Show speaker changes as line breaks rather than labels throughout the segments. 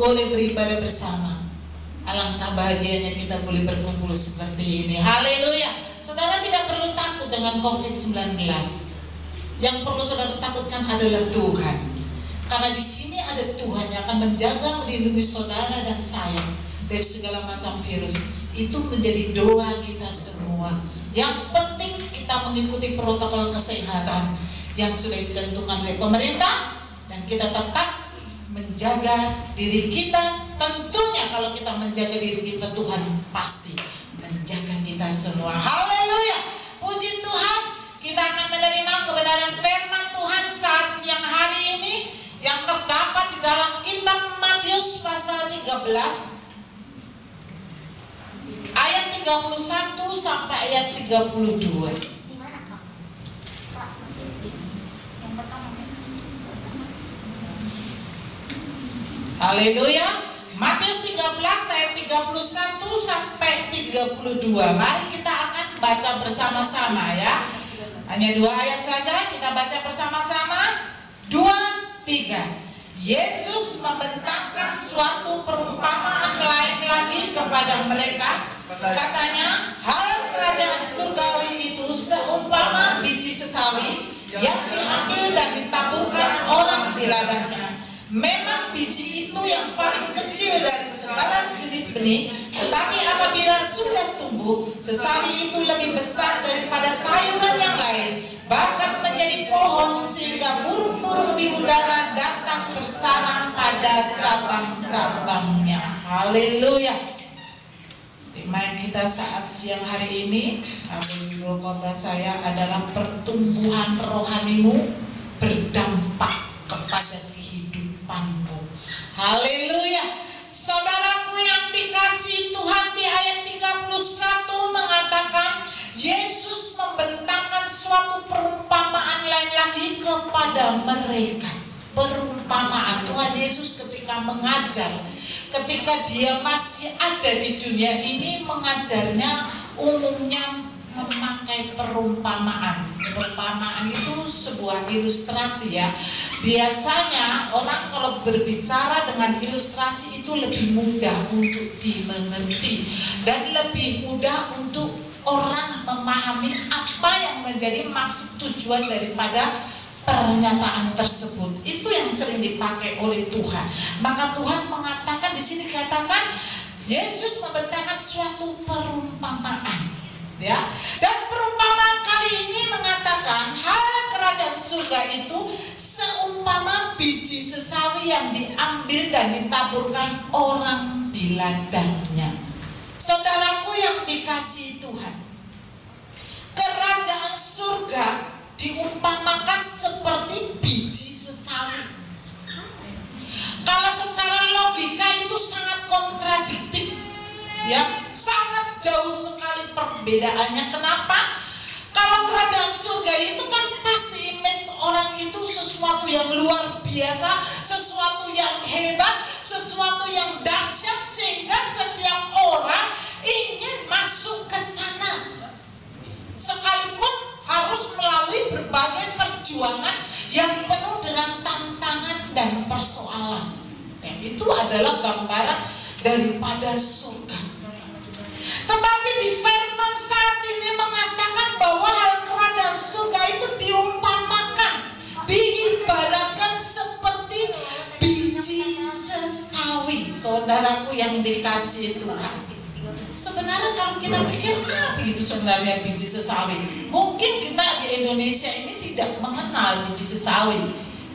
boleh beribadah bersama. Alangkah bahagianya kita boleh berkumpul seperti ini. Haleluya. Saudara tidak perlu takut dengan COVID-19. Yang perlu saudara takutkan adalah Tuhan. Karena di sini ada Tuhan yang akan menjaga, melindungi saudara dan saya dari segala macam virus. Itu menjadi doa kita semua. Yang penting kita mengikuti protokol kesehatan yang sudah ditentukan oleh pemerintah, dan kita tetap menjaga diri kita. Tentunya kalau kita menjaga diri kita, Tuhan pasti menjaga kita semua. Haleluya, puji Tuhan. Kita akan menerima kebenaran firman Tuhan saat siang hari ini yang terdapat di dalam kitab Matius pasal 13 ayat 31 sampai ayat 32. Haleluya. Matius 13 ayat 31 sampai 32. Mari kita akan baca bersama-sama ya. Hanya 2 ayat saja kita baca bersama-sama. 2, 3. Yesus membentangkan suatu perumpamaan lain lagi kepada mereka. Katanya, hal kerajaan surgawi itu seumpama biji sesawi yang diambil dan ditaburkan orang di ladangnya. Memang biji itu yang paling kecil dari segala jenis benih, tetapi apabila sudah tumbuh, sesawi itu lebih besar daripada sayuran yang lain, bahkan menjadi pohon sehingga burung-burung di udara datang bersarang pada cabang-cabangnya. Haleluya. Tema kita saat siang hari ini, judul khotbah saya adalah pertumbuhan rohanimu berdampak kepada kehidupanmu. Haleluya. Saudaraku yang dikasihi Tuhan, di ayat 31 mengatakan Yesus membentangkan suatu perumpamaan lain lagi kepada mereka. Perumpamaan Tuhan Yesus ketika mengajar, ketika dia masih ada di dunia ini, mengajarnya umumnya memakai perumpamaan. Perumpamaan itu sebuah ilustrasi ya. Biasanya orang kalau berbicara dengan ilustrasi itu lebih mudah untuk dimengerti dan lebih mudah untuk orang memahami apa yang menjadi maksud tujuan daripada pernyataan tersebut. Itu yang sering dipakai oleh Tuhan. Maka Tuhan mengatakan di sini, katakan Yesus membentangkan suatu perumpamaan. Ya, dan perumpamaan kali ini mengatakan hal kerajaan surga itu seumpama biji sesawi yang diambil dan ditaburkan orang di ladangnya. Saudaraku yang dikasihi Tuhan, kerajaan surga diumpamakan seperti biji sesawi. Kalau secara logika itu sangat kontradiktif, ya, sangat jauh sekali perbedaannya. Kenapa? Kalau kerajaan surga itu kan pasti image orang itu sesuatu yang luar biasa, sesuatu yang hebat, sesuatu yang dahsyat, sehingga setiap orang ingin masuk ke sana, sekalipun harus melalui berbagai perjuangan yang penuh dengan tantangan dan persoalan. Ya, itu adalah gambaran daripada surga. Tetapi di firman saat ini mengatakan bahwa hal kerajaan surga itu diumpamakan, diibaratkan seperti biji sesawi. Saudaraku yang dikasihi Tuhan, sebenarnya kalau kita pikir apa itu sebenarnya biji sesawi? Mungkin kita di Indonesia ini tidak mengenal biji sesawi.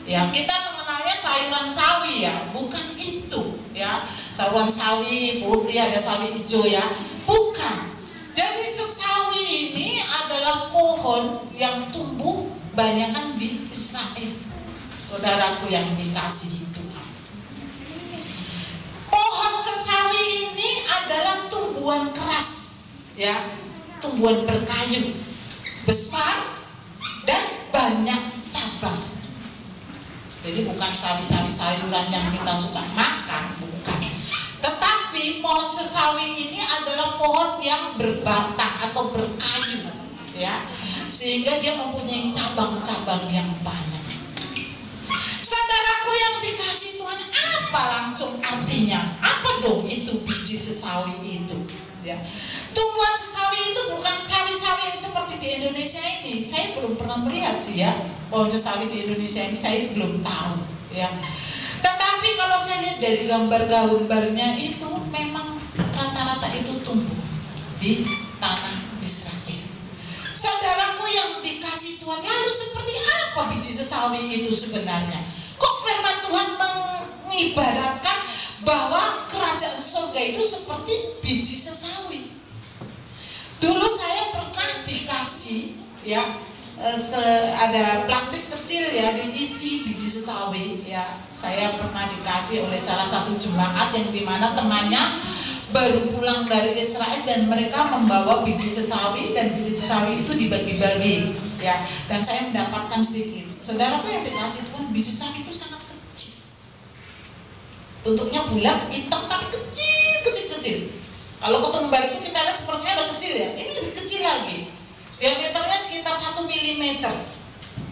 Ya, kita mengenalnya sayuran sawi ya, bukan itu ya. Sayuran sawi putih, ada sawi hijau ya. Bukan. Jadi sesawi ini adalah pohon yang tumbuh banyakan di Israel. Saudaraku yang dikasihi Tuhan, pohon sesawi ini adalah tumbuhan keras, ya, tumbuhan berkayu, besar dan banyak cabang. Jadi bukan sawi-sawi sayuran yang kita suka makan, bukan. Tetapi pohon sesawi ini adalah pohon yang berbatang atau berkayu, ya, sehingga dia mempunyai cabang-cabang yang banyak. Saudaraku yang dikasih Tuhan, apa langsung artinya? Apa dong itu biji sesawi itu? Ya. Tumbuhan sesawi itu bukan sawi-sawi yang seperti di Indonesia ini. Saya belum pernah melihat sih ya, pohon sesawi di Indonesia ini saya belum tahu ya. Tetapi kalau saya lihat dari gambar-gambarnya itu memang rata-rata itu tumbuh di tanah Israel. Saudaraku yang dikasih Tuhan, lalu seperti apa biji sesawi itu sebenarnya? Kok firman Tuhan mengibaratkan bahwa kerajaan surga itu seperti biji sesawi? Dulu saya pernah dikasih ya, ada plastik kecil ya diisi biji sesawi ya. Saya pernah dikasih oleh salah satu jemaat yang dimana temannya baru pulang dari Israel dan mereka membawa biji sesawi, dan biji sesawi itu dibagi-bagi ya, dan saya mendapatkan sedikit. Saudaraku yang dikasih Tuhan, biji sesawi itu sangat kecil, bentuknya bulat hitam tapi kecil. Kalau ketumbar itu kita lihat sepertinya ada kecil ya, ini lebih kecil lagi, diameternya sekitar 1 mm,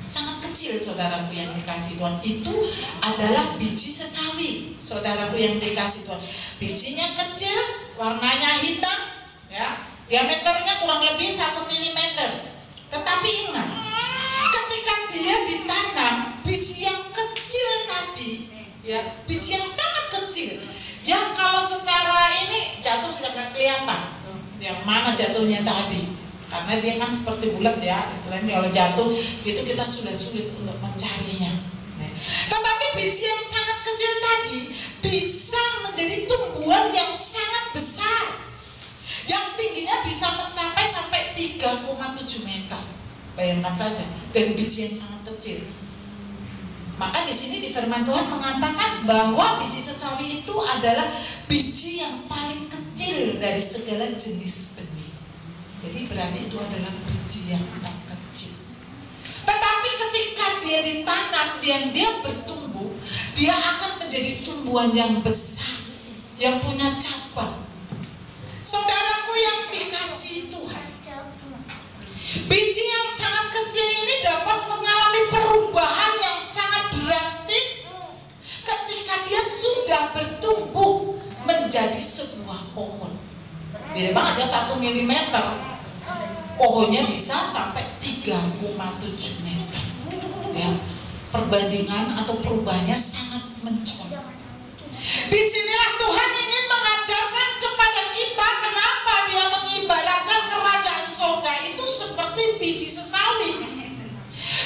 sangat kecil. Saudaraku yang dikasih Tuhan, itu adalah biji sesawi. Saudaraku yang dikasih Tuhan, bijinya kecil, warnanya hitam ya, diameternya kurang lebih 1 mm. Tetapi ingat, ketika dia ditanam, biji yang kecil tadi ya, biji yang sangat kecil, yang kalau secara ini jatuh sudah nggak kelihatan yang mana jatuhnya tadi, karena dia kan seperti bulat ya, istilahnya kalau jatuh itu kita sudah sulit untuk mencarinya. Tetapi biji yang sangat kecil tadi bisa menjadi tumbuhan yang sangat besar, yang tingginya bisa mencapai sampai 3,7 meter. Bayangkan saja, dari biji yang sangat kecil. Maka di sini di firman Tuhan mengatakan bahwa biji sesawi itu adalah biji yang paling kecil dari segala jenis benih. Jadi berarti itu adalah biji yang terkecil. Tetapi ketika dia ditanam dan dia bertumbuh, dia akan menjadi tumbuhan yang besar, yang punya cabang. Saudaraku yang dikasihi Tuhan, biji yang sangat kecil ini dapat mengalami perubahan yang sangat drastis ketika dia sudah bertumbuh menjadi sebuah pohon. Beda banget ya, 1 mm, pohonnya bisa sampai 3,7 meter ya. Perbandingan atau perubahannya sangat mencolok. Disinilah Tuhan ingin mengajarkan kepada kita kenapa dia mengibaratkan kerajaan surga itu seperti biji sesawi.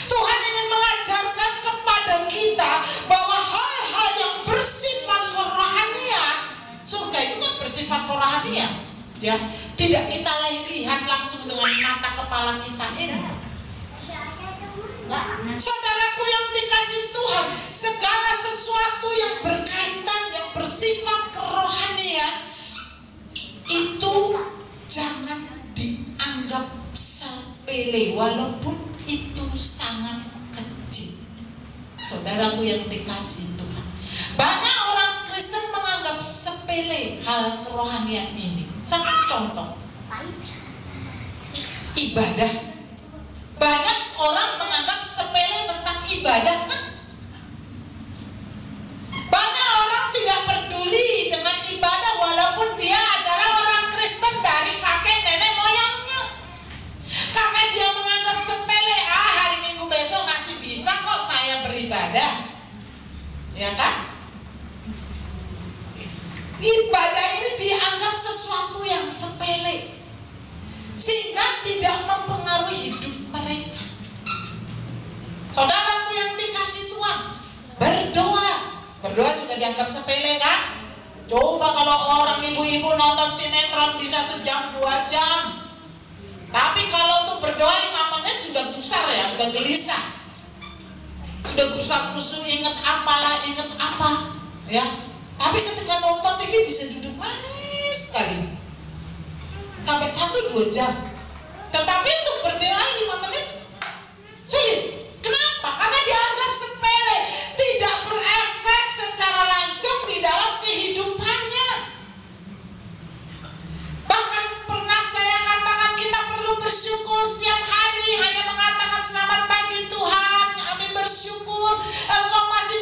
Tuhan ingin mengajarkan kepada kita bahwa hal-hal yang bersifat kerohanian, surga itu kan bersifat kerohanian ya, tidak kita lihat langsung dengan mata kepala kita ini. Saudaraku yang dikasih Tuhan, segala sesuatu yang berkaitan, yang bersifat kerohanian itu jangan dianggap sepele walaupun itu sangat kecil. Saudaraku yang dikasih Tuhan, banyak orang Kristen menganggap sepele hal kerohanian ini. Satu contoh, ibadah. Banyak orang menganggap sepele tentang ibadah kan. Banyak orang tidak peduli dengan ibadah walaupun dia adalah orang Kristen dari kakek nenek moyangnya, karena dia menganggap sepele, hari Minggu besok masih bisa kok saya beribadah, ya kan? Ibadah ini dianggap sesuatu yang sepele sehingga tidak mempengaruhi hidup mereka. Saudaraku yang dikasih Tuhan, berdoa juga dianggap sepele kan? Coba kalau orang ibu-ibu nonton sinetron bisa sejam 2 jam, tapi kalau untuk berdoa 5 menit sudah gusar ya, sudah gelisah, sudah gusar-gusur, ingat apalah, ingat apa ya. Tapi ketika nonton TV bisa duduk manis sekali sampai 1-2 jam. Tetapi untuk berdoa 5 menit sulit. Kenapa? Karena dianggap sepele, tidak berefek secara langsung di dalam kehidupannya. Bahkan pernah saya katakan kita perlu bersyukur setiap hari, hanya mengatakan selamat pagi Tuhan, kami bersyukur Engkau masih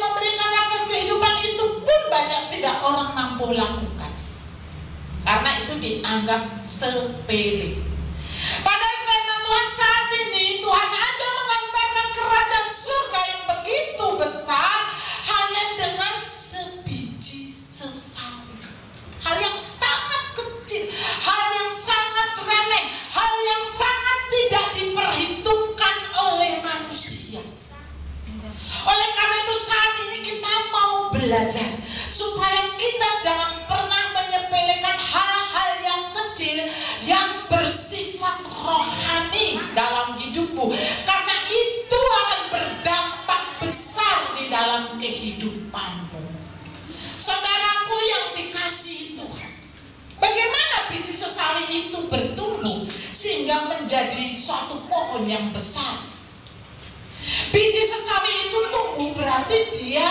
tidak orang mampu lakukan. Karena itu dianggap sepele. Padahal firman Tuhan saat ini, Tuhan aja menggambarkan kerajaan surga yang begitu besar hanya dengan sebiji sesawi. Hal yang sangat kecil, hal yang sangat remeh, hal yang sangat tidak diperhitungkan oleh manusia. Oleh karena itu saat ini kita mau belajar supaya kita jangan pernah menyepelekan hal-hal yang kecil yang bersifat rohani dalam hidupmu, karena itu akan berdampak besar di dalam kehidupanmu. Saudaraku yang dikasihi Tuhan, bagaimana biji sesawi itu bertumbuh sehingga menjadi suatu pohon yang besar? Biji sesawi itu tumbuh berarti dia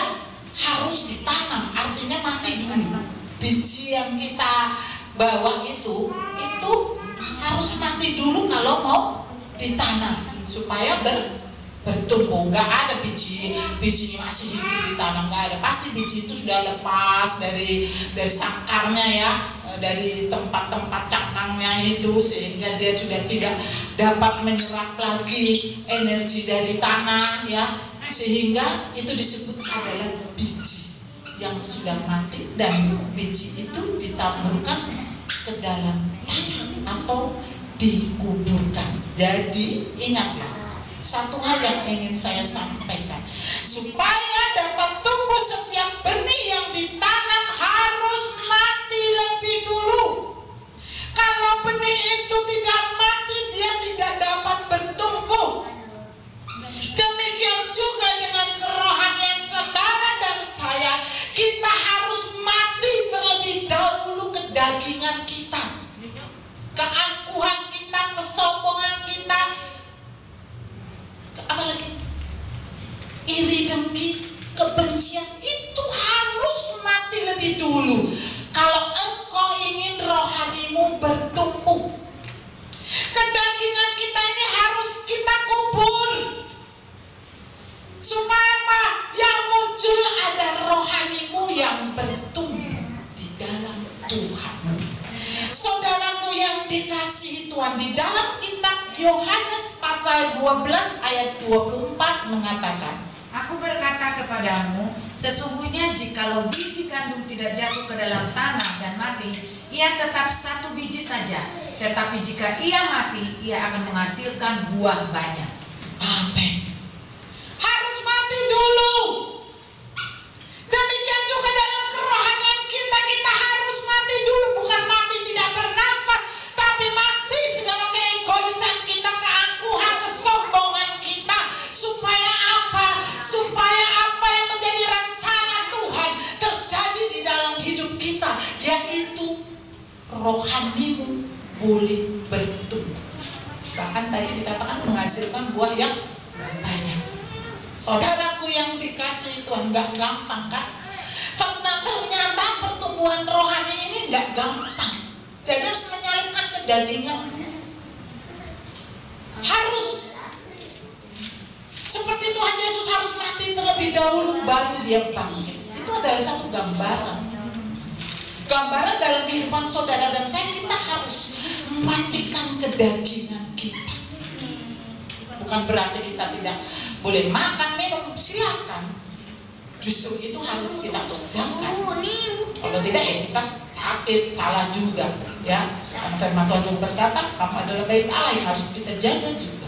harus ditanam, artinya mati dulu. Biji yang kita bawa itu harus mati dulu kalau mau ditanam supaya bertumbuh. Nggak ada bijinya masih hidup ditanam, nggak ada. Pasti biji itu sudah lepas dari sakarnya ya, dari tempat-tempat cangkangnya itu, sehingga dia sudah tidak dapat menyerap lagi energi dari tanah ya, sehingga itu disebut adalah biji yang sudah mati, dan biji itu ditaburkan ke dalam tanah atau dikuburkan. Jadi ingatlah, satu hal yang ingin saya sampaikan, supaya dapat tumbuh setiap benih yang ditanam harus mati lebih dulu. Kalau benih itu tidak mati, dia tidak dapat bertumbuh. Demikian juga dengan kerohanian saudara dan saya, kita harus mati terlebih dahulu kedagingan kita, keangkuhan kita, kesombongan kita, apalagi iri, dengki, kebencian, itu harus mati lebih dulu kalau engkau ingin rohanimu bertumbuh. Kedagingan kita ini harus kita kubur, supaya apa? Yang muncul ada rohanimu yang bertumbuh di dalam Tuhan. Saudaraku yang dikasihi Tuhan, di dalam kitab Yohanes pasal 12 ayat 24 mengatakan,
Aku berkata kepadamu, sesungguhnya jikalau biji gandum tidak jatuh ke dalam tanah dan mati, ia tetap satu biji saja. Tetapi jika ia mati, ia akan menghasilkan buah banyak.
Amin. Harus mati dulu. Demikian juga dalam kerohanian kita, kita harus mati dulu. Bukan mati tidak bernafas, tapi mati segala keegoisan kita, keangkuhan, kesombongan kita. Supaya apa? Supaya apa yang menjadi rencana Tuhan terjadi di dalam hidup kita, yaitu rohanimu boleh bertumbuh. Bahkan tadi dikatakan menghasilkan buah yang banyak. Saudaraku yang dikasihi Tuhan, gak gampang kan? Ternyata pertumbuhan rohani ini gak gampang. Jadi harus menyalipkan kedagingan. Harus. Seperti Tuhan Yesus harus mati terlebih dahulu baru dia bangkit. Itu adalah satu gambaran. Gambaran dalam kehidupan saudara dan saya, kita harus matikan kedagingan kita. Bukan berarti kita tidak boleh makan, minum, silakan. Justru itu harus kita kerjakan. Kalau tidak ya kita sakit, salah juga ya. Karena firman Tuhan berkata, kamu adalah bait Allah yang harus kita jaga juga.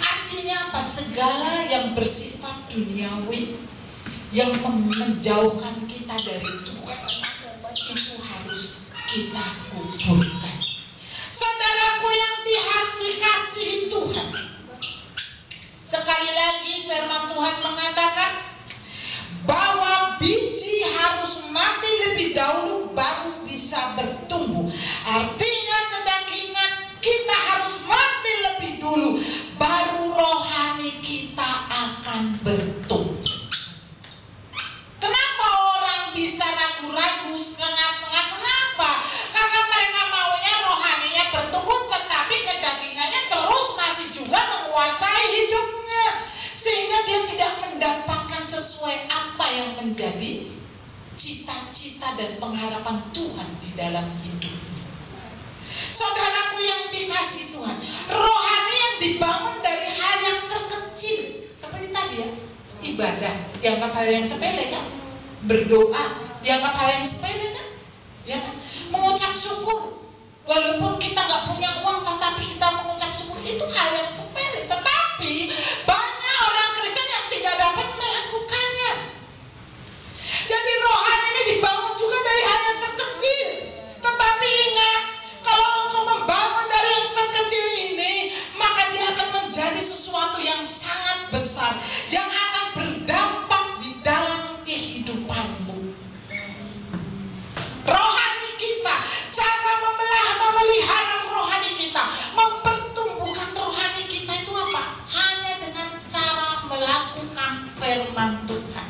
Artinya apa? Segala yang bersifat duniawi, yang menjauhkan kita dari Tuhan, itu harus kita kuburkan. Saudaraku yang dikasihi Tuhan, sekali lagi firman Tuhan mengatakan bahwa biji harus mati lebih dahulu baru bisa bertumbuh. Artinya kedagingan kita harus mati lebih dulu baru rohani kita akan bertumbuh. Kenapa orang bisa ragu-ragu, setengah-setengah? Kenapa? Karena mereka maunya rohaninya bertumbuh, tetapi kedagingannya terus masih juga pengharapan Tuhan di dalam hidup. Saudaraku yang dikasihi Tuhan, rohani yang dibangun dari hal yang terkecil. Seperti tadi ya, ibadah dianggap hal yang sepele kan? Berdoa dianggap hal yang sepele kan? Ya kan? Mengucap syukur, walaupun kita nggak punya uang, tetapi kita mengucap syukur, itu hal yang sepele. Tetapi banyak orang Kristen yang tidak dapat melakukannya. Jadi rohani ini dibangun juga dari hal yang terkecil. Tetapi ingat, kalau engkau membangun dari yang terkecil ini, maka dia akan menjadi sesuatu yang sangat besar, yang akan berdampak di dalam kehidupanmu. Rohani kita, cara memelihara rohani kita, mempertumbuhkan rohani kita itu apa? Hanya dengan cara melakukan firman Tuhan.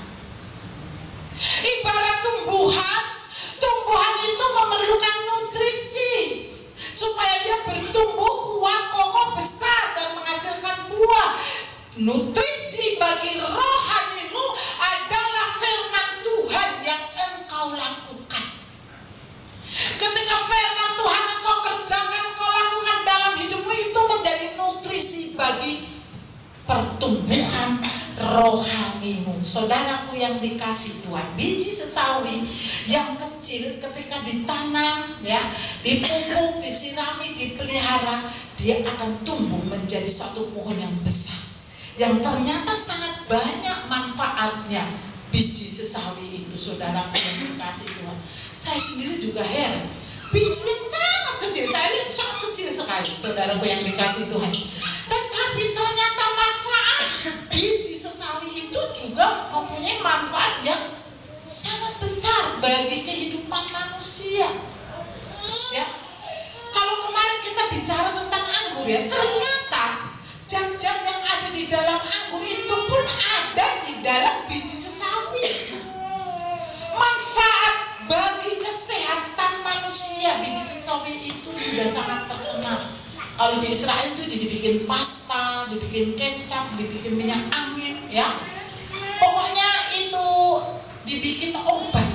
Ibarat tumbuhan itu memerlukan nutrisi supaya dia bertumbuh kuat, kokoh, besar dan menghasilkan buah. Nutrisi bagi rohanimu adalah firman Tuhan yang engkau lakukan. Ketika firman Tuhan engkau kerjakan, engkau lakukan dalam hidupmu, itu menjadi nutrisi bagi pertumbuhan rohanimu. Saudaraku yang dikasih Tuhan, biji sesawi yang kecil ketika ditanam, ya, dipupuk, disirami, dipelihara, dia akan tumbuh menjadi suatu pohon yang besar, yang ternyata sangat banyak manfaatnya. Biji sesawi itu, saudaraku yang dikasih Tuhan, saya sendiri juga heran. Biji yang sangat kecil, saya lihat sangat kecil sekali, saudaraku yang dikasih Tuhan. Tetapi ternyata manfaat biji sesawi itu juga mempunyai manfaat yang sangat besar bagi kehidupan manusia. Ya, kalau kemarin kita bicara tentang anggur, ya, ternyata zat-zat yang ada di dalam anggur itu pun ada di dalam biji sesawi. Manfaat bagi kesehatan manusia, biji sesawi itu sudah sangat terkenal. Kalau di Israel itu dibikin pasta, dibikin kecap, dibikin minyak angin, ya. Pokoknya itu dibikin obat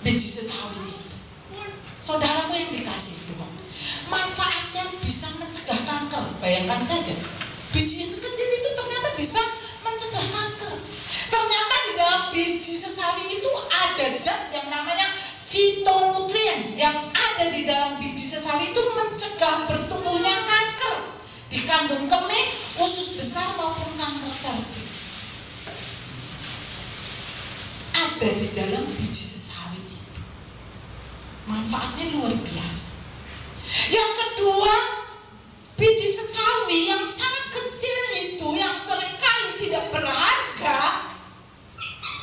biji sesawi itu. Saudaraku yang dikasih Tuhan, manfaatnya bisa mencegah kanker. Bayangkan saja, biji sekecil itu ternyata bisa mencegah kanker. Ternyata di dalam biji sesawi itu ada zat yang namanya fitonutrien, yang ada di dalam biji sesawi itu mencegah bertumbuhnya kanker. Dikandung kemih, usus besar maupun kanker serviks. Ada di dalam biji sesawi itu. Manfaatnya luar biasa. Yang kedua, biji sesawi yang sangat kecil itu, yang seringkali tidak berharga,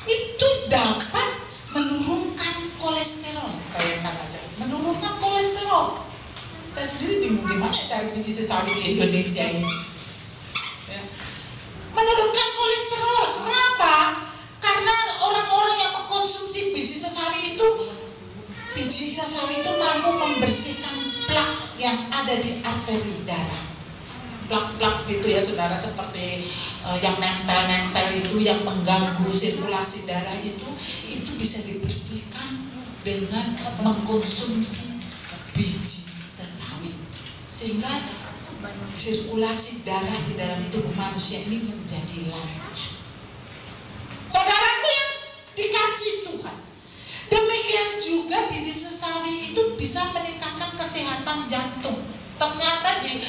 itu dapat menurunkan kolesterol. Bayangkan aja, menurunkan kolesterol. Saya sendiri bingung gimana cari biji sesawi di Indonesia ini, ya. Menurunkan kolesterol. Kenapa? Karena orang-orang yang mengkonsumsi biji sesawi itu mampu membersihkan plak yang ada di arteri darah. Plak-plak itu ya saudara, seperti yang nempel-nempel itu, yang mengganggu sirkulasi darah itu bisa dibersihkan dengan mengkonsumsi biji sesawi, sehingga sirkulasi darah di dalam tubuh manusia ini menjadi lancar. Saudaraku yang dikasih Tuhan, demikian juga biji sesawi itu bisa meningkatkan kesehatan jantung. Ternyata di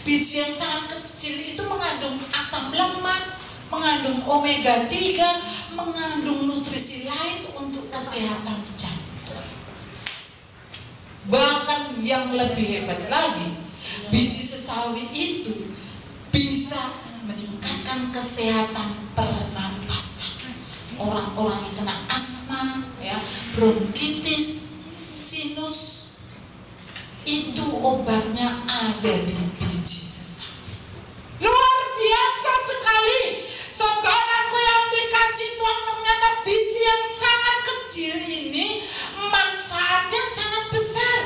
biji yang sangat kecil itu mengandung asam lemak, mengandung omega 3, mengandung nutrisi lain untuk kesehatan jantung. Bahkan yang lebih hebat lagi, biji sesawi itu bisa meningkatkan kesehatan pernapasan. Orang-orang yang kena asma, ya, bronkitis, sinus, itu obatnya ada di biji sesawi. Luar biasa sekali, saudaraku yang dikasih Tuhan. Ternyata biji yang sangat kecil ini manfaatnya sangat besar.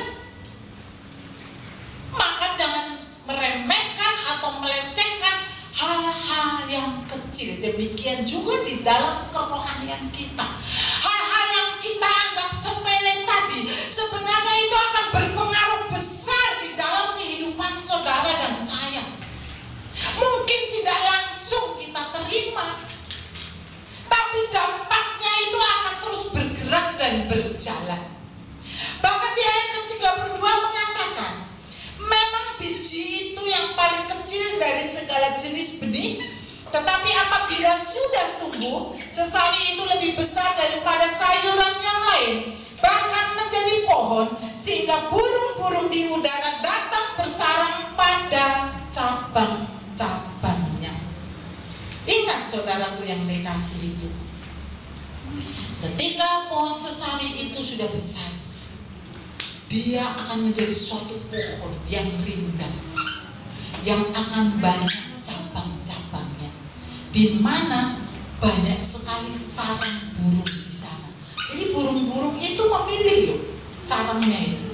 Maka jangan meremehkan atau melecehkan hal-hal yang kecil. Demikian juga di dalam kerohanian kita. Hal-hal yang kita anggap sepele berjalan. Bahkan di ayat ke-32 mengatakan, memang biji itu yang paling kecil dari segala jenis benih, tetapi apabila sudah tumbuh, sesawi itu lebih besar daripada sayuran yang lain, bahkan menjadi pohon, sehingga burung-burung di udara datang bersarang pada cabang-cabangnya. Ingat saudaraku yang dikasihi itu, ketika pohon sesawi itu sudah besar, dia akan menjadi suatu pohon yang rindang, yang akan banyak cabang-cabangnya, di mana banyak sekali sarang burung di sana. Jadi burung-burung itu memilih loh sarangnya itu,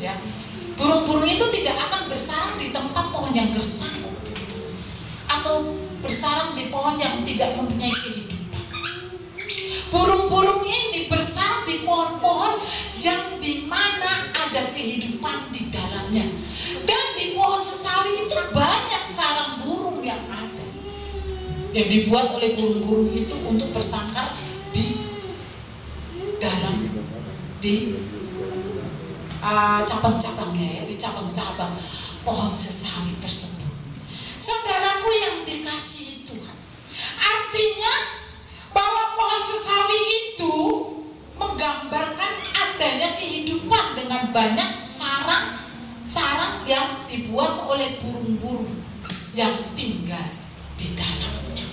ya. Burung-burung itu tidak akan bersarang di tempat pohon yang gersang atau bersarang di pohon yang tidak mempunyai kehidupan. Burung-burung ini bersarang di pohon-pohon yang dimana ada kehidupan di dalamnya. Dan di pohon sesawi itu banyak sarang burung yang ada, yang dibuat oleh burung-burung itu untuk bersangkar di dalam, di cabang-cabangnya, ya, di cabang-cabang pohon sesawi tersebut. Saudaraku yang dikasihi Tuhan, artinya bahwa pohon sesawi itu menggambarkan adanya kehidupan dengan banyak sarang-sarang yang dibuat oleh burung-burung yang tinggal di dalamnya.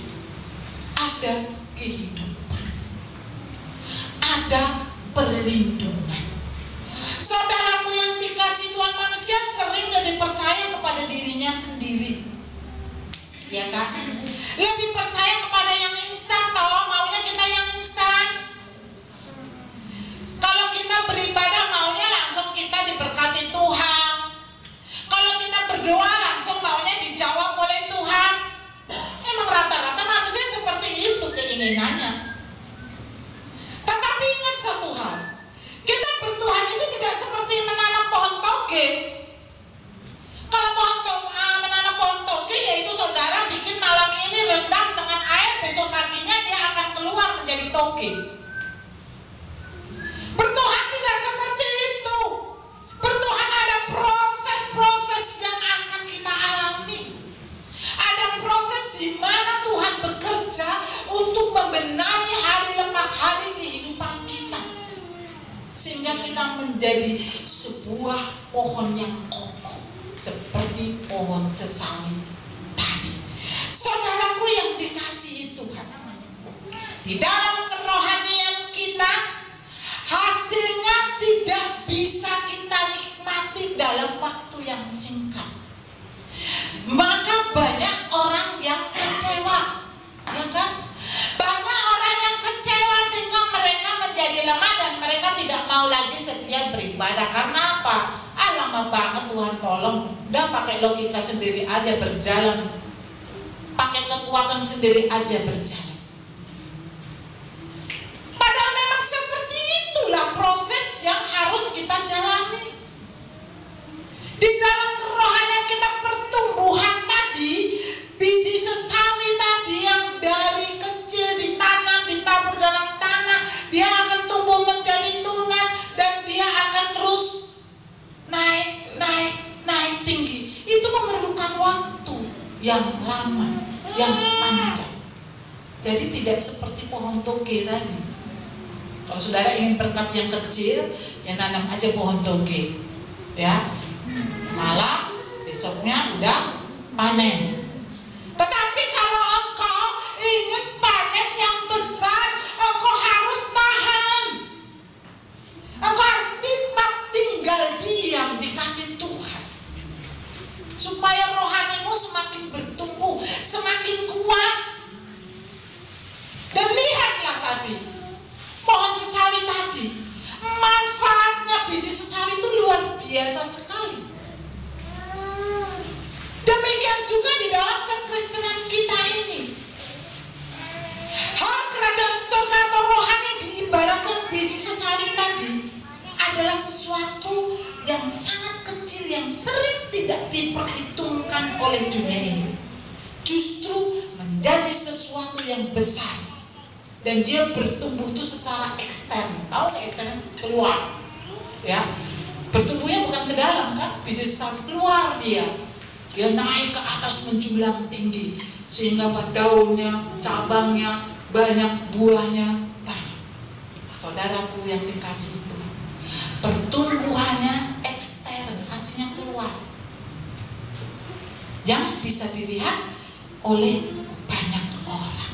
Ada kehidupan, ada perlindungan. Saudaraku yang dikasihi Tuhan, manusia sering lebih percaya kepada dirinya sendiri, ya kan? Lebih percaya kepada yang instan, tahu maunya kita yang instan. Kalau kita beribadah maunya langsung kita diberkati Tuhan. Kalau kita berdoa langsung maunya dijawab oleh Tuhan. Emang rata-rata manusia seperti itu keinginannya. Tetapi ingat satu hal, kita bertuhan itu tidak seperti menanam pohon toge. Kalau menanam pohon toge, yaitu saudara bikin malam ini rendam dengan air, besok paginya dia akan keluar menjadi toge. Bertuhan tidak seperti itu. Bertuhan ada proses-proses yang akan kita alami. Ada proses di mana Tuhan bekerja untuk membenahi hari lepas hari kehidupan kita, sehingga kita menjadi sebuah pohon yang kokoh seperti pohon sesawi tadi. Saudaraku yang dikasihi Tuhan, di dalam kerohanian kita, hasilnya tidak bisa kita nikmati dalam waktu yang singkat. Maka banyak orang yang kecewa, ya kan? Banyak orang yang kecewa sehingga mereka menjadi lemah dan mereka tidak mau lagi setia beribadah. Karena apa? Lama banget Tuhan tolong. Udah pakai logika sendiri aja berjalan, pakai kekuatan sendiri aja berjalan. Padahal memang seperti itulah proses yang harus kita jalani. Di dalam kerohanian kita, pertumbuhan tadi, biji sesawi tadi yang dari kecil ditanam, ditabur dalam tanah, dia akan tumbuh menjadi tunas dan dia akan terus naik tinggi. Itu memerlukan waktu yang lama, yang panjang. Jadi tidak seperti pohon toge tadi. Kalau saudara ingin berkat yang kecil, ya nanam aja pohon toge, ya. Malam besoknya udah panen. Tetapi kalau engkau ingin panen yang besar, engkau harus tahan. Engkau harus tetap tinggal diam di kaki Tuhan, supaya rohanimu semakin bertumbuh, semakin kuat. Dan lihatlah tadi, pohon sesawi tadi, manfaatnya biji sesawi itu luar biasa sekali. Demikian juga di dalam kekristenan kita ini. Hal kerajaan surga atau rohani diibaratkan biji sesawi tadi adalah sesuatu yang sangat kecil, yang sering tidak diperhitungkan oleh dunia ini, justru menjadi sesuatu yang besar dan dia bertumbuh itu secara ekstern. Tahu nggak ekstern? Keluar, ya. Bertumbuhnya bukan ke dalam kan? Biji sesawi keluar dia naik ke atas menjulang tinggi sehingga daunnya, cabangnya banyak, buahnya banyak. Saudaraku yang dikasih itu, pertumbuhannya ekstern, artinya keluar, yang bisa dilihat oleh banyak orang,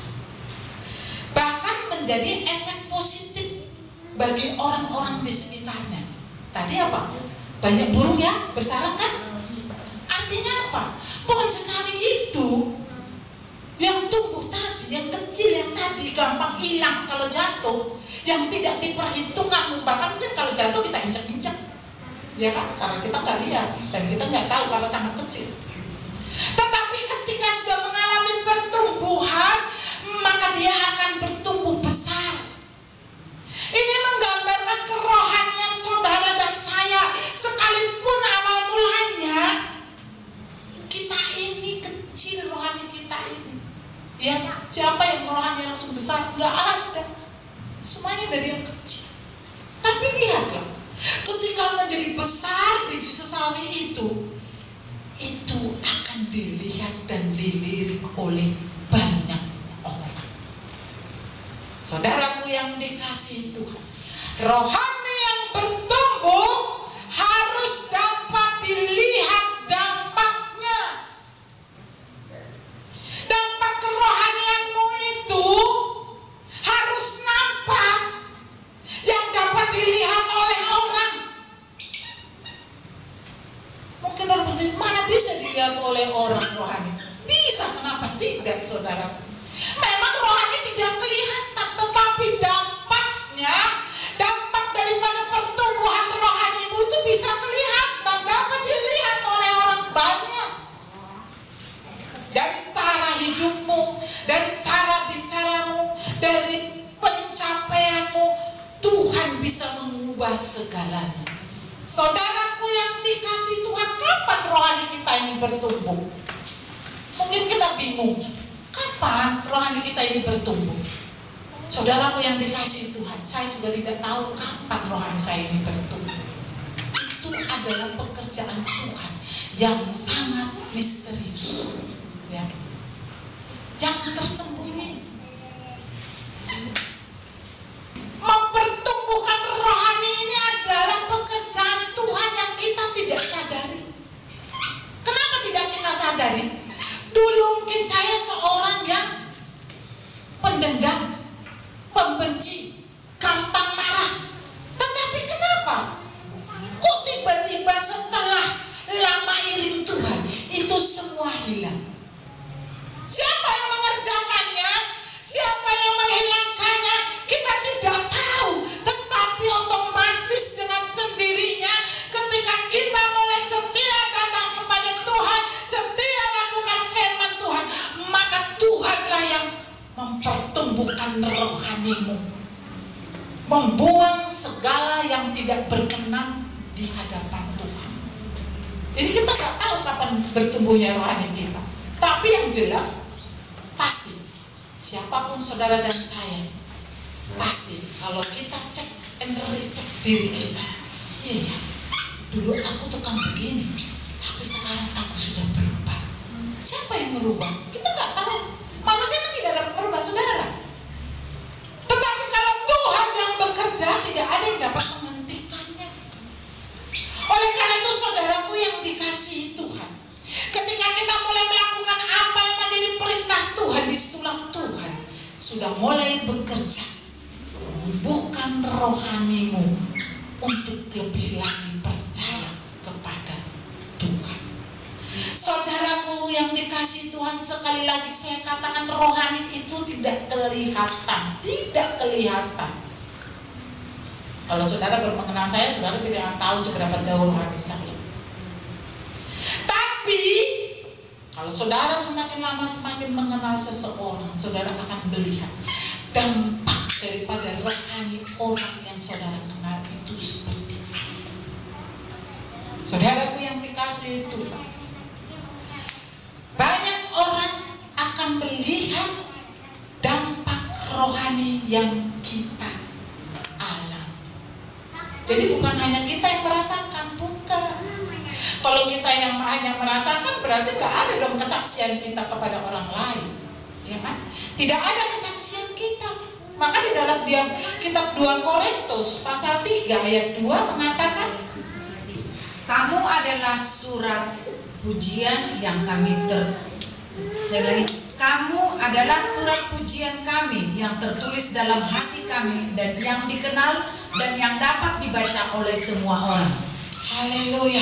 bahkan menjadi efek positif bagi orang-orang di sekitarnya. Tadi apa? Banyak burung yang bersarang kan? Artinya apa? Pohon sesawi itu yang tumbuh tadi, yang kecil yang tadi gampang hilang kalau jatuh, yang tidak diperhitungkan, bahkan mungkin kalau jatuh kita injak-injak, ya kan? Karena kita nggak lihat dan kita nggak tahu karena sangat kecil. Tetapi ketika sudah mengalami pertumbuhan, maka dia akan bertumbuh besar. Ini menggambarkan kerohanian saudara dan saya. Sekalipun awal mulanya kita ini kecil, rohani kita ini, ya, siapa yang rohani langsung besar? Nggak ada. Semuanya dari yang kecil. Tapi lihatlah, ketika menjadi besar biji sesawi itu akan dilihat dan dilirik oleh banyak orang. Saudaraku yang dikasihi Tuhan, rohani yang bertumbuh harus dapat dilihat dampaknya. Dampak kerohanianmu itu harus nampak, yang dapat dilihat oleh orang. Mungkin orang bertanya, mana bisa dilihat oleh orang rohani? Bisa, kenapa tidak, saudara? Memang rohani tidak kelihatan, tetapi dampaknya, dampak daripada pertumbuhan rohanimu itu bisa kelihatan, dapat dilihat oleh orang banyak. Dari cara hidupmu, dari cara bicaramu, dari pencapaianmu, Tuhan bisa mengubah segalanya. Saudaraku yang dikasih Tuhan, kapan rohani kita ini bertumbuh? Mungkin kita bingung, kapan rohani kita ini bertumbuh? Saudaraku yang dikasih Tuhan, saya juga tidak tahu kapan rohani saya ini bertumbuh. Itu adalah pekerjaan Tuhan yang sangat misterius, ya, yang tersembunyi. Mempertumbuhkan rohani ini adalah pekerjaan Tuhan yang kita tidak sadari. Kenapa tidak kita sadari? Dulu mungkin saya seorang yang pendendam, pembenci, gampang marah. Tetapi kenapa? Kok tiba-tiba setelah lama iring Tuhan, itu semua hilang? Siapa yang mengerjakannya? Siapa yang menghilangkannya? Kita tidak tahu. Tetapi otomatis dengan sendirinya, ketika kita mulai setia datang kepada Tuhan, setia lakukan firman Tuhan, maka Tuhanlah yang mempertumbuhkan rohanimu, membuang segala yang tidak berkenan di hadapan Tuhan. Jadi kita nggak tahu kapan bertumbuhnya rohani kita. Tapi yang jelas, pasti siapapun saudara dan saya, pasti kalau kita cek and recheck diri kita, iya, dulu aku tukang begini, tapi sekarang aku sudah berubah. Siapa yang merubah? Kita nggak tahu. Manusia kan tidak dapat merubah, saudara. Tetapi kalau Tuhan yang bekerja, tidak ada yang dapat menghentikannya. Oleh karena itu, saudaraku yang dikasihi Tuhan, ketika kita mulai melakukan apa yang menjadi perintah Tuhan, disitulah Tuhan sudah mulai bekerja, menumbuhkan rohanimu untuk lebih lagi percaya kepada Tuhan. Saudaraku yang dikasihi Tuhan, sekali lagi saya katakan, rohani itu tidak kelihatan, tidak kelihatan. Kalau saudara baru mengenal saya, saudara tidak akan tahu seberapa jauh rohani saya. Tapi kalau saudara semakin lama semakin mengenal seseorang, saudara akan melihat dampak daripada rohani orang yang saudara kenal itu seperti apa. Saudaraku yang dikasihi Tuhan, banyak orang akan melihat dampak rohani rohani yang kita alami. Jadi bukan hanya kita yang merasakan, bukan. Kalau kita yang hanya merasakan, berarti nggak ada dong kesaksian kita kepada orang lain, ya kan? Tidak ada kesaksian kita. Maka di dalam kitab 2 Korintus pasal 3 ayat 2 mengatakan,
kamu adalah surat pujian yang kamu adalah surat pujian kami yang tertulis dalam hati kami dan yang dikenal dan yang dapat dibaca oleh semua orang.
Haleluya.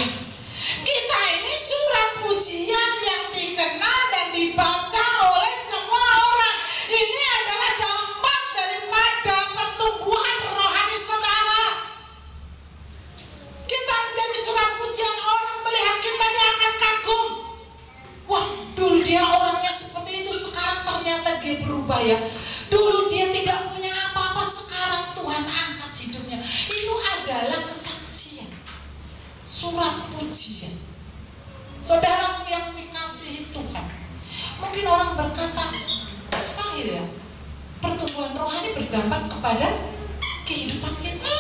Kita ini surat pujian yang dikenal dan dibaca oleh semua orang. Ini adalah dampak daripada pertumbuhan rohani saudara. Kita menjadi surat pujian, orang melihat kita dia akan kagum. Wah, dulu dia orangnya seperti itu, sekarang ternyata dia berubah ya. Dulu dia tidak punya apa-apa, sekarang Tuhan angkat hidupnya. Itu adalah kesaksian, surat pujian. Saudaraku yang dikasihi Tuhan, mungkin orang berkata, mustahil ya pertumbuhan rohani berdampak kepada kehidupan kita.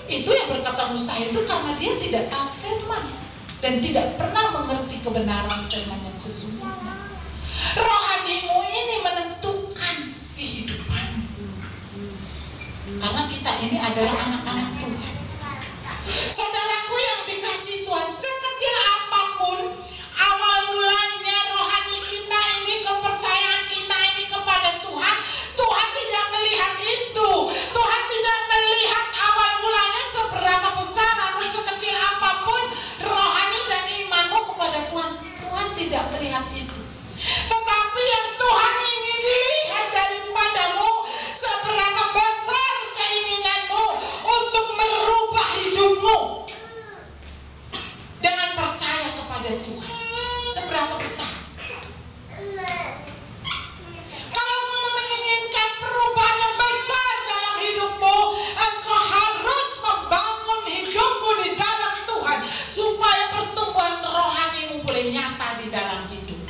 Itu yang berkata mustahil itu karena dia tidak tahu firman dan tidak pernah mengerti kebenaran firman yang sesungguhnya. Rohanimu ini menentukan kehidupanmu, karena kita ini adalah anak-anak Tuhan. Saudaraku yang dikasihi Tuhan, sekecil apapun awal mulanya rohani kita ini, kepercayaan kita ini kepada Tuhan, Tuhan tidak melihat itu. Tuhan tidak melihat awal mulanya seberapa besar atau sekecil apapun rohani dan imanmu kepada Tuhan. Tuhan tidak melihat itu. Tetapi yang Tuhan ingin lihat daripadamu, seberapa besar keinginanmu untuk merubah hidupmu dengan percaya kepada Tuhan. Seberapa besar? Kalau kamu menginginkan perubahan yang besar dalam hidupmu, engkau harus membangun hidupmu di dalam Tuhan supaya pertumbuhan rohanimu boleh nyata di dalam hidup.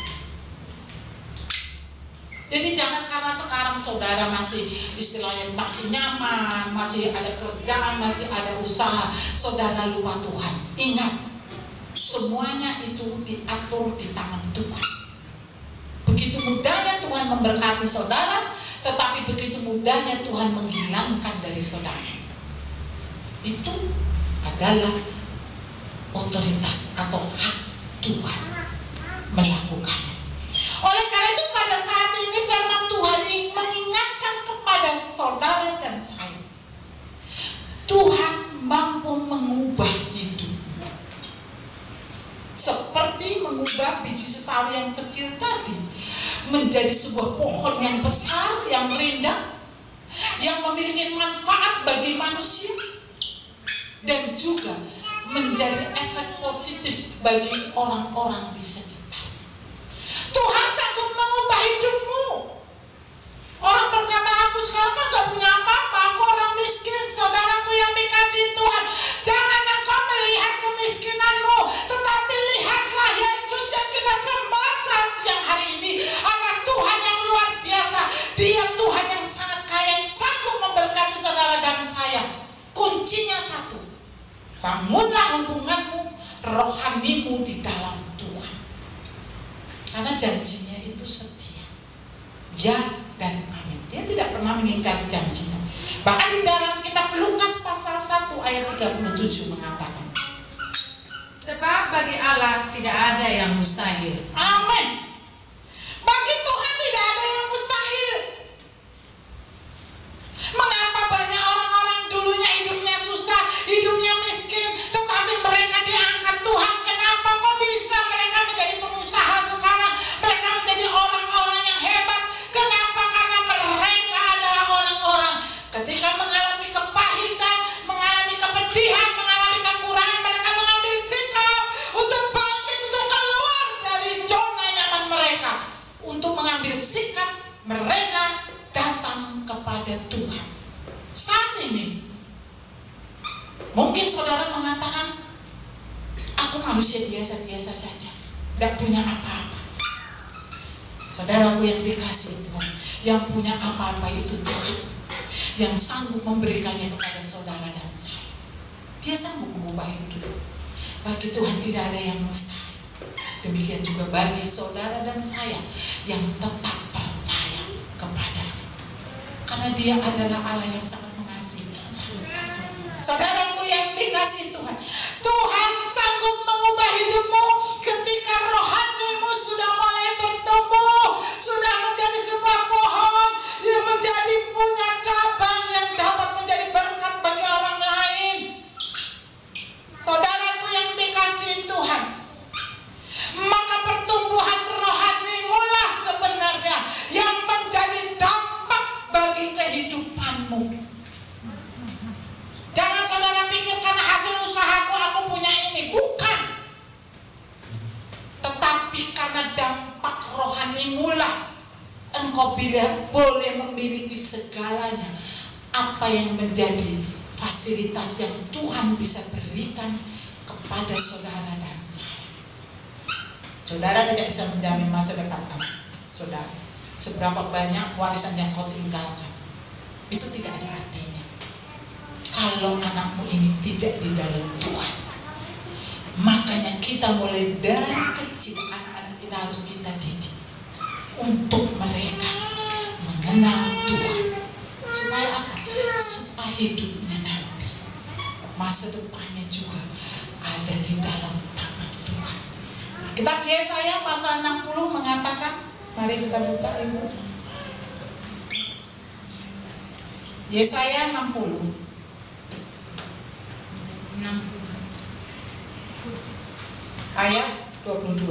Jadi jangan karena sekarang saudara masih istilahnya masih nyaman, masih ada kerjaan, masih ada usaha, saudara lupa Tuhan. Ingat, semuanya itu diatur di tangan Tuhan. Begitu mudahnya Tuhan memberkati saudara, tetapi begitu mudahnya Tuhan menghilangkan dari saudara. Itu adalah otoritas atau hak Tuhan melakukannya. Oleh karena itu pada saat ini firman Tuhan mengingatkan kepada saudara dan saya, Tuhan mampu mengubah hidup. Seperti mengubah biji sesawi yang kecil tadi menjadi sebuah pohon yang besar, yang rindang, yang memiliki manfaat bagi manusia, dan juga menjadi efek positif bagi orang-orang di sekitar. Tuhan sanggup mengubah hidupmu. Orang berkata, aku sekarang kan gak punya apa-apa, aku orang miskin. Saudaraku yang dikasihi Tuhan, jangan engkau melihat kemiskinanmu, tetapi lihatlah Yesus yang kita sembah saat siang hari ini. Anak Tuhan yang luar biasa. Dia Tuhan yang sangat kaya, yang sanggup memberkati saudara dan saya. Kuncinya satu, bangunlah hubunganmu, rohanimu di dalam Tuhan. Karena janjinya itu setia, ya dan amin. Dia tidak pernah mengingkari janjinya. Bahkan di dalam kitab Lukas pasal 1 ayat 37 mengatakan,
sebab bagi Allah tidak ada yang mustahil.
Amin. Bagi Tuhan tidak ada yang mustahil. Mengapa banyak orang-orang dulunya hidupnya susah, hidupnya miskin, tetapi mereka diangkat Tuhan? Kenapa kok bisa mereka menjadi pengusaha sekarang? Mereka menjadi orang-orang yang hebat. Kenapa? Karena mereka adalah orang-orang ketika mengalami kepahitan, mengalami kepedihan, mengalami kekurangan, mereka mengambil sikap untuk bangkit, untuk keluar dari zona nyaman mereka, untuk mengambil sikap mereka datang kepada Tuhan. Saat ini mungkin saudara mengatakan, aku manusia biasa-biasa saja, tidak punya apa-apa. Saudaraku yang dikasihi Tuhan, Yang punya apa-apa itu Tuhan, yang sanggup memberikannya kepada saudara dan saya. Dia sanggup mengubah hidup. Bagi Tuhan tidak ada yang mustahil. Demikian juga bagi saudara dan saya yang tetap percaya kepada-Nya. Karena Dia adalah Allah yang sangat mengasihi kita. Saudaraku yang dikasihi Tuhan, Tuhan sanggup mengubah hidupmu ketika rohanimu sudah mulai bertumbuh, sudah menjadi sebuah pohon yang menjadi punya cabang yang dapat menjadi berkat bagi orang lain. Saudaraku yang dikasihi Tuhan, maka pertumbuhan rohanimu lah sebenarnya yang menjadi dampak bagi kehidupanmu. Jangan saudara pikir karena hasil usahaku aku punya ini. Bukan. Tetapi karena dampak rohanimu lah engkau boleh memiliki segalanya. Apa yang menjadi fasilitas yang Tuhan bisa berikan kepada saudara dan saya. Saudara tidak bisa menjamin masa depan kamu. Saudara, seberapa banyak warisan yang kau tinggalkan, itu tidak ada artinya kalau anakmu ini tidak di dalam Tuhan. Makanya kita mulai dari kecil, anak-anak kita harus kita didik untuk mereka mengenal Tuhan. Supaya apa? Supaya hidupnya nanti, masa depannya juga ada di dalam tangan Tuhan. Kitab Yesaya pasal 60 mengatakan, mari kita buka Ibu. Yesaya 60 ayat 22.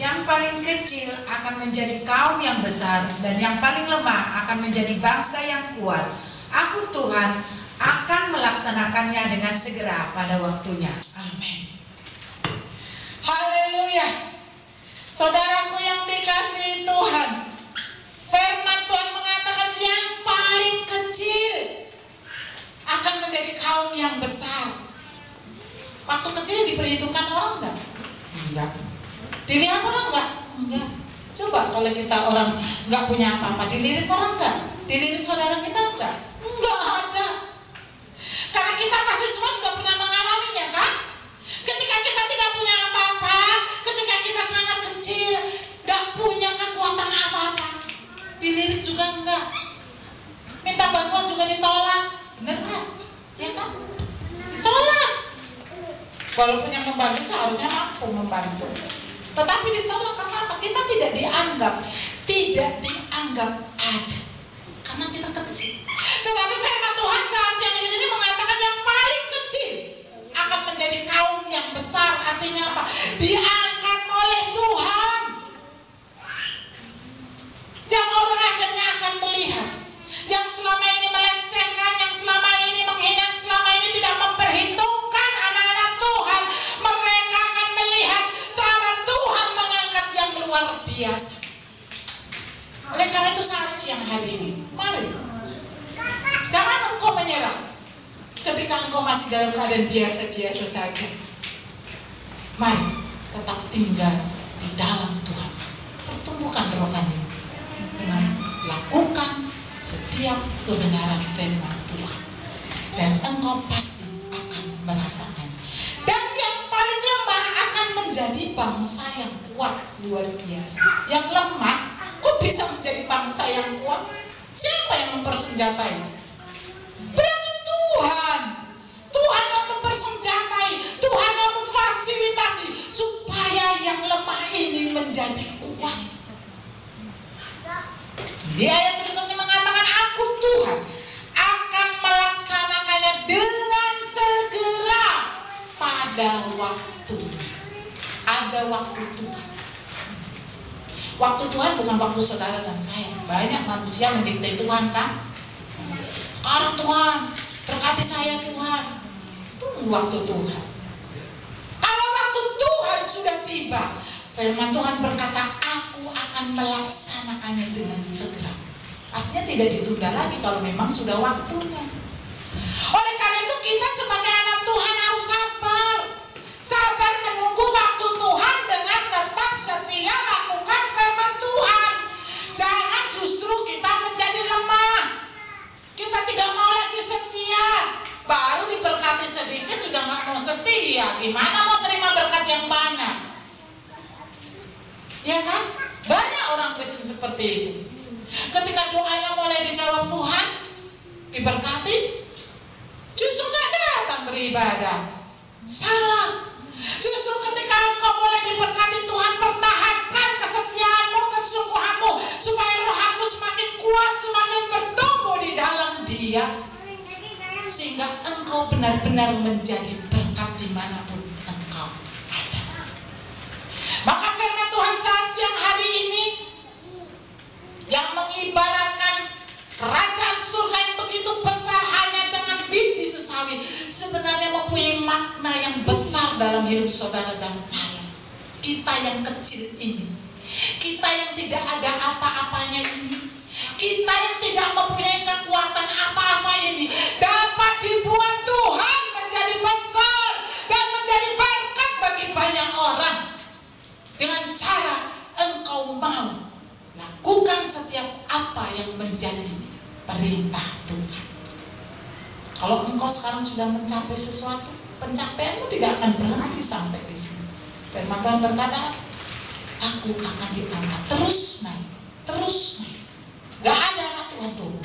Yang paling kecil akan menjadi kaum yang besar, dan yang paling lemah akan menjadi bangsa yang kuat. Aku Tuhan akan melaksanakannya dengan segera pada waktunya.
Amin. Haleluya. Saudaraku yang dikasihi Tuhan, firman Tuhan mengatakan yang paling kecil akan menjadi kaum yang besar. Waktu kecil diperhitungkan orang enggak? Enggak. Dilihat orang enggak? Enggak. Coba kalau kita orang enggak punya apa-apa, dilirik orang enggak? Dilirik saudara kita enggak? Enggak ada. Karena kita pasti semua sudah pernah mengalaminya kan? Ketika kita tidak punya apa-apa, ketika kita sangat kecil, enggak punya kekuatan apa-apa, dilirik juga enggak. Minta bantuan juga ditolak. Benar enggak? Ya kan? Ditolak. Walaupun yang membantu seharusnya mampu membantu, tetapi ditolak karena apa? Kita tidak dianggap ada, karena kita kecil. Tetapi firman Tuhan saat siang ini mengatakan yang paling kecil akan menjadi kaum yang besar. Artinya apa? Diangkat oleh Tuhan. Yang orang akhirnya akan melihat, yang selama ini melecehkan, yang selama ini menghina, yang selama ini tidak memperhitungkan anak-anak Tuhan, mereka akan melihat cara Tuhan mengangkat yang luar biasa. Oleh karena itu saat siang hari ini, mari, jangan engkau menyerah ketika engkau masih dalam keadaan biasa-biasa saja. Mari tetap tinggal di dalam Tuhan. Pertumbuhkan rohani dengan lakukan setiap kebenaran firman Tuhan, dan engkau pasti akan merasakannya. Dan yang paling lemah akan menjadi bangsa yang kuat. Luar biasa. Yang lemah kok bisa menjadi bangsa yang kuat? Siapa yang mempersenjatai? Berarti Tuhan. Tuhan yang mempersenjatai, Tuhan yang memfasilitasi supaya yang lemah ini menjadi kuat. Di ayat berikutnya mengatakan, aku Tuhan akan melaksanakannya dengan segera pada waktunya. Ada waktu Tuhan. Waktu Tuhan bukan waktu saudara dan saya. Banyak manusia mendikte Tuhan kan? Sekarang Tuhan, berkati saya Tuhan. Tunggu waktu Tuhan. Kalau waktu Tuhan sudah tiba, firman Tuhan berkata, aku akan melaksanakannya dengan segera. Artinya tidak ditunda lagi kalau memang sudah waktunya. Oleh karena itu kita sebagai anak Tuhan harus sabar. Sabar menunggu waktu Tuhan dengan tetap setia lakukan firman Tuhan. gimana mau terima berkat yang banyak? Ya kan? Banyak orang Kristen seperti itu. Ketika doanya mulai dijawab Tuhan, diberkati, justru gak datang beribadah. Salah. Justru ketika engkau mulai diberkati Tuhan, pertahankan kesetiaanmu, kesungguhanmu, supaya rohmu semakin kuat, semakin bertumbuh di dalam Dia, sehingga engkau benar-benar menjadi berkat dimanapun engkau ada. Maka firman Tuhan saat siang hari ini yang mengibaratkan kerajaan surga yang begitu besar hanya dengan biji sesawi, sebenarnya mempunyai makna yang besar dalam hidup saudara dan saya. Kita yang kecil ini, kita yang tidak ada apa-apanya ini, kita yang tidak mempunyai kekuatan apa-apa ini, dapat dibuat Tuhan menjadi besar dan menjadi berkat bagi banyak orang dengan cara engkau mau lakukan setiap apa yang menjadi perintah Tuhan. Kalau engkau sekarang sudah mencapai sesuatu, pencapaianmu tidak akan berhenti sampai di sini. Firman Tuhan berkata, aku akan diangkat terus naik, terus naik. Gak ada anak Tuhan turun.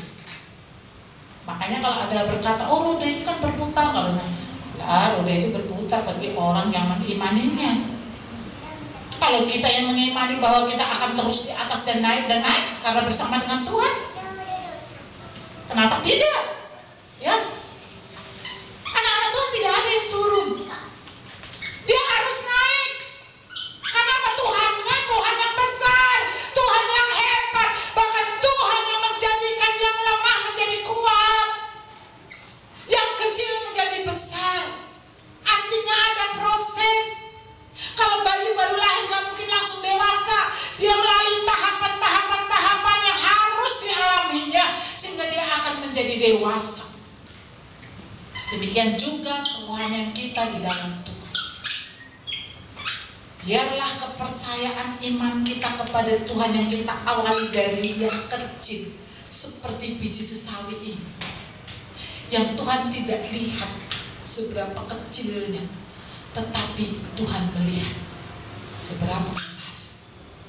Makanya kalau ada berkata, oh roda itu kan berputar, kalau lah roda itu berputar bagi orang yang mengimaninya. Kalau kita yang mengimani bahwa kita akan terus di atas dan naik karena bersama dengan Tuhan, kenapa tidak? Ya, anak-anak Tuhan tidak ada yang turun. Dia harus naik. Kenapa? Tuhannya Tuhan yang besar, Tuhan yang hebat, bahkan Tuhan yang menjadikan yang lemah menjadi kuat, yang kecil menjadi besar. Artinya ada proses. Kalau bayi baru lahir gak mungkin langsung dewasa. Dia melalui tahapan-tahapan yang harus dialaminya sehingga dia akan menjadi dewasa. Demikian juga kerohanian kita di dalam Tuhan. Biarlah kepercayaan iman kita kepada Tuhan yang kita awali dari yang kecil, seperti biji sesawi ini, yang Tuhan tidak lihat seberapa kecilnya, tetapi Tuhan melihat seberapa besar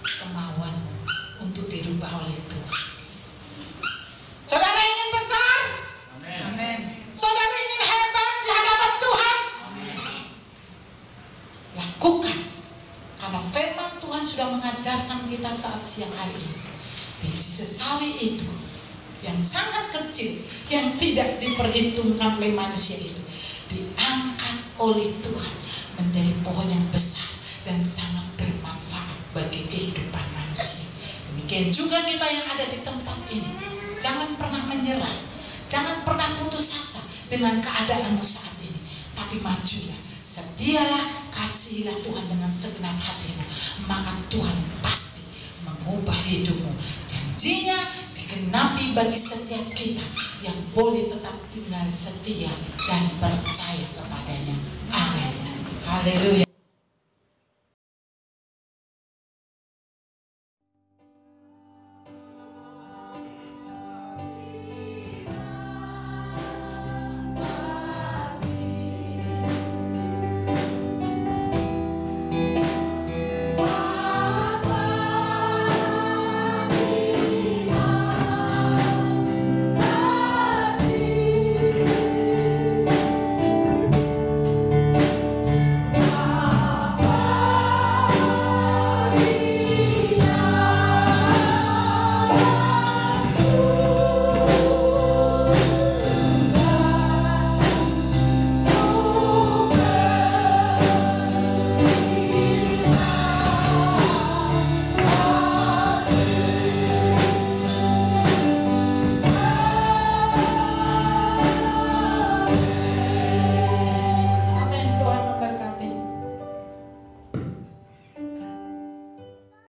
kemauan untuk dirubah oleh Tuhan. Saudara ingin besar?
Amin.
Saudara ingin hebat di hadapan Tuhan?
Amin.
Lakukan. Karena firman Tuhan sudah mengajarkan kita saat siang hari ini. Biji sesawi itu yang sangat kecil, yang tidak diperhitungkan oleh manusia itu, diangkat oleh Tuhan menjadi pohon yang besar dan sangat bermanfaat bagi kehidupan manusia. Demikian juga kita yang ada di tempat ini. Jangan pernah menyerah, jangan pernah putus asa dengan keadaanmu saat ini, tapi majulah, setialah, kasihilah Tuhan dengan segenap hatimu, maka Tuhan pasti mengubah hidupmu. Janjinya digenapi bagi setiap kita yang boleh tetap tinggal setia dan percaya kepadanya. Amin. Haleluya.